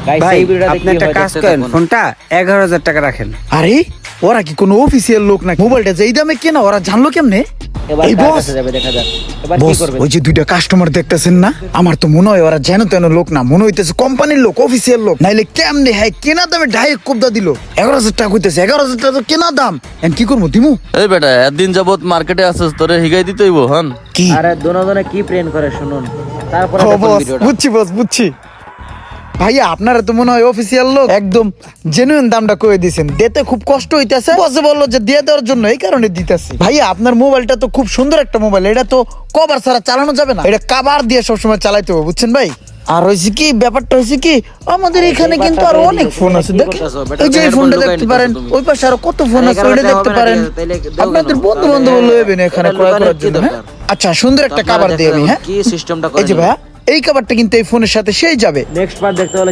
Guys ভাই এই ভিডিওটা আপনি দেখে একটা কাজ করেন, ফোনটা 11,000 টাকা রাখেন। আরে ওরা কি কোনো অফিসিয়াল লোক না? মোবাইলটা যেই দামে কেনা ওরা জানলো কেমনে? এবার এই কার বস, কাছে যাবে দেখা যাক। এবার কি বস করবে? ওই যে দুইটা কাস্টমার দেখতেছেন না, আমার তো মনে হয় ওরা যেন তেন লোক না, মনে হইতেছে কোম্পানির লোক, অফিসিয়াল লোক। নাইলে কেমনে হ্যাঁ কেনা দামে ডাইরেক্ট কোবদা দিল। 11,000 টাকা কইতেছে, 11,000 টাকা তো কেনা দাম। এখন কি করবো, দিমু এই বেটা একদিন যাবত মার্কেটে আসছিস, তোরে হিগাই দিতে হইব হন। কি? আরে দোনোজনে কি প্ল্যান করে শুনুন, তারপরে ও দেখুন বস, ভিডিওটা। বুঝছি বস, বুঝছি। ভাইয়া আপনারা তো মনে হয় অফিসিয়াল লোক, একদম জেনুইন দামটা কয়ে দিয়েছেন। দিতে খুব কষ্ট হইতাছে, বসে বললো যে দিয়ে দেওয়ার জন্য, এই কারণে দিতেছি। ভাইয়া আপনার মোবাইলটা তো খুব সুন্দর একটা মোবাইল, এটা তো কভার ছাড়া চালানো যাবে না, এটা কভার দিয়ে সবসময় চালাইতে হবে, বুঝছেন ভাই? আর হয়েছে কি, ব্যাপারটা হয়েছে কি, আমাদের এখানে কিন্তু আরো অনেক ফোন আছে, দেখেন এই যে এই ফোনটা দেখতে পারেন, ওই পাশে আরো কত ফোন আছে, ওইটা দেখতে পারেন। আপনাদের বন্ধু বান্ধব লইবেন এখানে ক্রয় করার জন্য, হ্যাঁ? আচ্ছা সুন্দর একটা কভার দিয়ে আমি, হ্যাঁ কি সিস্টেমটা এই যে ভাইয়া, এই কভারটা কিন্তু এই ফোনের সাথে সেই যাবে। নেক্সট পার্ট দেখতে হলে